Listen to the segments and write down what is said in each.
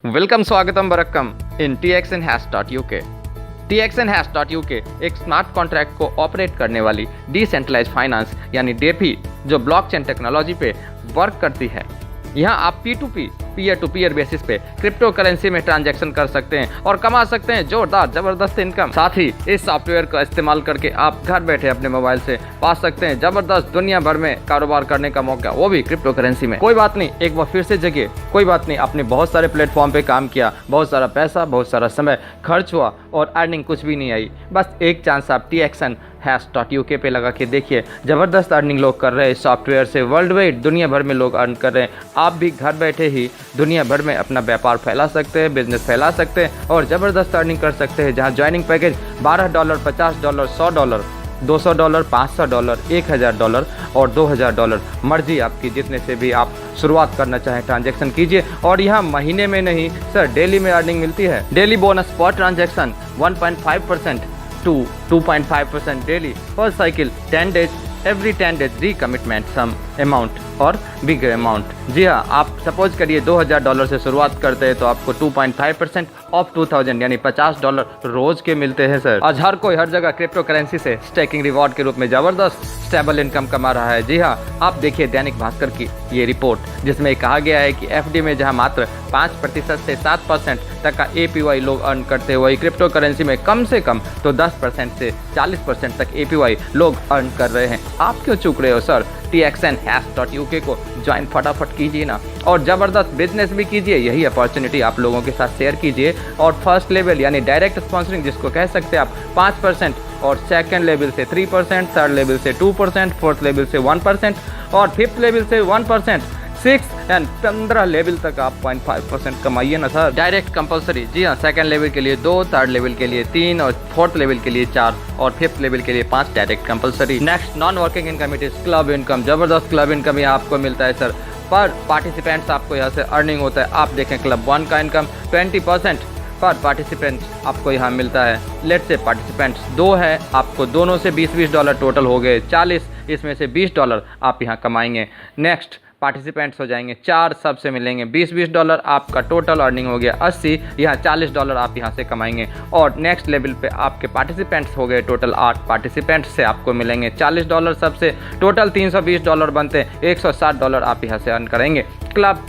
Welcome स्वागतम बरक्कम इन txnhash.uk। txnhash.uk एक smart contract को ऑपरेट करने वाली डिसेंट्रलाइज्ड फाइनेंस यानी डेफी जो ब्लॉकचेन टेक्नोलॉजी पे वर्क करती है। यहाँ आप P2P peer to peer basis पे क्रिप्टो करेंसी में ट्रांजैक्शन कर सकते हैं और कमा सकते हैं जोरदार जबरदस्त इनकम। साथ ही इस सॉफ्टवेयर का इस्तेमाल करके आप घर बैठे अपने मोबाइल से पा सकते हैं जबरदस्त दुनिया भर में कारोबार करने का मौका, वो भी क्रिप्टो करेंसी में। कोई बात नहीं, एक बार फिर से जगिए, कोई बात नहीं, आपने बहुत सारे प्लेटफॉर्म पे काम किया, बहुत सारा पैसा बहुत सारा समय खर्च हुआ और अर्निंग कुछ भी नहीं आई। बस एक चांस आप txnhash.uk पे लगा के देखिए, जबरदस्त अर्निंग लोग कर रहे हैं इस सॉफ्टवेयर से। वर्ल्ड वाइड दुनिया भर में लोग अर्न कर रहे हैं। आप भी घर बैठे ही दुनिया भर में अपना व्यापार फैला सकते हैं, बिजनेस फैला सकते हैं और ज़बरदस्त अर्निंग कर सकते हैं। जहां ज्वाइनिंग पैकेज $12, $50, $100, $200, $500, $1000 और $2000 मर्जी आपकी, जितने से भी आप शुरुआत करना चाहें ट्रांजैक्शन कीजिए। और यहाँ महीने में नहीं सर, डेली में अर्निंग मिलती है। Daily bonus per transaction 1.5% to 2.5% daily per cycle 10 days, every 10 days recommitment some amount और बिग अमाउंट। जी हाँ, आप सपोज करिए $2000 से शुरुआत करते हैं तो आपको 2.5% ऑफ 2000 यानी $50 रोज के मिलते हैं सर। आज हर कोई हर जगह क्रिप्टो करेंसी से स्टेकिंग रिवॉर्ड के रूप में जबरदस्त स्टेबल इनकम कमा रहा है। जी हाँ, आप देखिए दैनिक भास्कर की ये रिपोर्ट जिसमें कहा गया है कि एफडी में जहाँ मात्र 5% से 7% तक का APY लोग अर्न करते हैं, वही क्रिप्टो करेंसी में कम से कम तो 10% से 40% तक APY लोग अर्न कर रहे हैं। आप क्यों चूक रहे हो सर? txnhash.uk को ज्वाइन फटाफट कीजिए ना और ज़बरदस्त बिजनेस भी कीजिए। यही अपॉर्चुनिटी आप लोगों के साथ शेयर कीजिए। और फर्स्ट लेवल यानी डायरेक्ट स्पॉन्सरिंग जिसको कह सकते हैं आप 5% और सेकंड लेवल से 3%, थर्ड लेवल से 2%, फोर्थ लेवल से 1% और फिफ्थ लेवल से 1%, 6 एंड 15 लेवल तक आप 0.5% कमाइए ना सर। Direct compulsory. जी हाँ, सेकंड लेवल के लिए 2, थर्ड लेवल के लिए 3 और फोर्थ लेवल के लिए 4 और फिफ्थ लेवल के लिए 5 direct compulsory. Next, non working income it is club income. जबरदस्त क्लब इनकम यहाँ आपको मिलता है सर। पर पार्टिसिपेंट्स आपको यहाँ से अर्निंग होता है। आप देखें क्लब 1 का इनकम 20% पर पार्टिसिपेंट आपको यहाँ मिलता है। लेट से पार्टिसिपेंट्स 2 है, आपको दोनों से $20 टोटल हो गए 40, इसमें से $20 आप यहाँ कमाएंगे। नेक्स्ट पार्टिसिपेंट्स हो जाएंगे 4, सबसे मिलेंगे $20, आपका टोटल अर्निंग हो गया 80, यहाँ $40 आप यहाँ से कमाएंगे। और नेक्स्ट लेवल पे आपके पार्टिसिपेंट्स हो गए टोटल 8 पार्टिसिपेंट्स से आपको मिलेंगे $40, सबसे टोटल $320 बनते हैं, $160 आप यहाँ से अर्न करेंगे। क्लब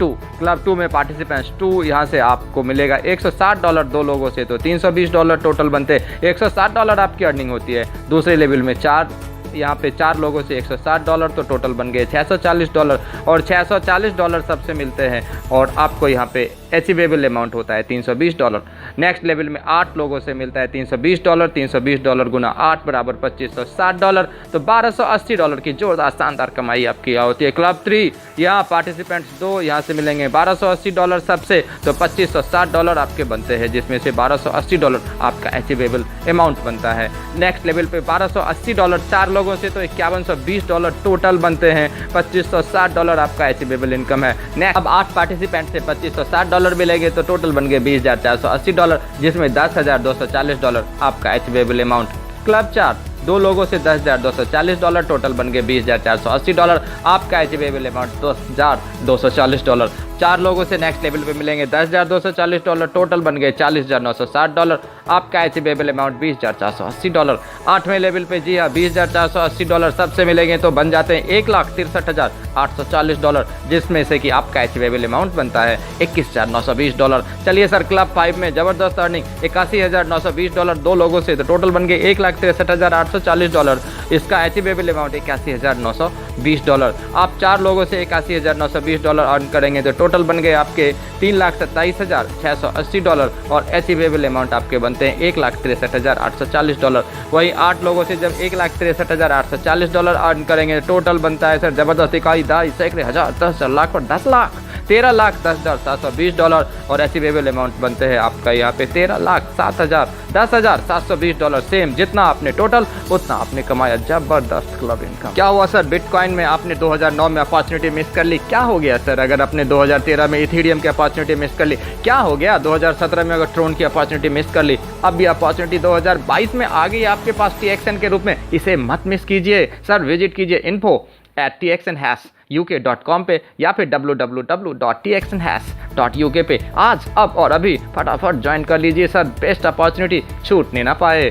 2 में पार्टिसिपेंट्स 2, यहाँ से आपको मिलेगा $160 2 लोगों से, तो $320 टोटल बनते हैं, $160 आपकी अर्निंग होती है। दूसरे लेवल में 4, यहाँ पे 4 लोगों से $160 तो टोटल बन गए $640 और $640 सबसे मिलते हैं और आपको यहाँ पे अचीवेबल अमाउंट होता है $320। नेक्स्ट लेवल में 8 लोगों से मिलता है $320, $320 गुना 8 बराबर $2560, तो $1280 की जोरदार शानदार कमाई आपकी होती है। क्लब 3, यहाँ पार्टिसिपेंट्स 2, यहाँ से मिलेंगे $1280 सबसे, तो $2560 आपके बनते हैं, जिसमें से $1280 आपका अचीवेबल अमाउंट बनता है। नेक्स्ट लेवल पे $1280 4 लोगों से, तो $5120 टोटल बनते हैं, $2560 आपका अचीवेबल इनकम है। नेक्स्ट अब 8 पार्टिसिपेंट से $2560 मिलेंगे, तो टोटल बन गए $20,480, जिसमें $10,240 आपका अचीवेबल अमाउंट। क्लब 4, 2 लोगों से $10,240 टोटल बन गए $20,480, आपका अचीवेबल अमाउंट $10,240। 4 लोगों से नेक्स्ट लेवल पे मिलेंगे $10,240 टोटल बन गए $40,960, आपका अचीवेबल अमाउंट $20,480। 8वें लेवल पे जी हाँ $20,480 सबसे मिलेंगे, तो बन जाते हैं $1,63,840, जिसमें से कि आपका अचीवेबल अमाउंट बनता है $21,920। चलिए सर, क्लब 5 में जबरदस्त अर्निंग $81,920 2 लोगों से, तो टोटल बन गए $1,63,840, इसका अचीवेबल अमाउंट $81,920। आप 4 लोगों से $81,920 अर्न करेंगे, तो टोटल बन गए आपके $3,27,680 और अचीवेबल अमाउंट आपके बनते हैं $1,63,840। वही 8 लोगों से जब $1,63,840 अर्न करेंगे, टोटल बनता है सर जबरदस्त इकाई 10 सैकड़े हज़ार 10 लाख और 10 लाख $13,10,720 और अचीवेबल अमाउंट बनते हैं आपका यहाँ पे $13,07,10,720। सेम जितना आपने टोटल उतना आपने कमाया। जबरदस्त क्लब इनकम। क्या हुआ सर, बिटकॉइन में आपने 2009 में अपॉर्चुनिटी मिस कर ली, क्या हो गया सर? अगर आपने 2013 में इथेरियम की अपॉर्चुनिटी मिस कर ली, क्या हो गया? 2017 में अगर ट्रोन की अपॉर्चुनिटी मिस कर ली, अब भी अपॉर्चुनिटी 2022 में आ गई आपके पास TXN के रूप में। इसे मत मिस कीजिए सर, विजिट कीजिए info txnhash.uk.com पे या फिर www.txnhash.uk पे आज, अब और अभी फटाफट ज्वाइन कर लीजिए सर, बेस्ट अपॉर्चुनिटी छूटने ना पाए।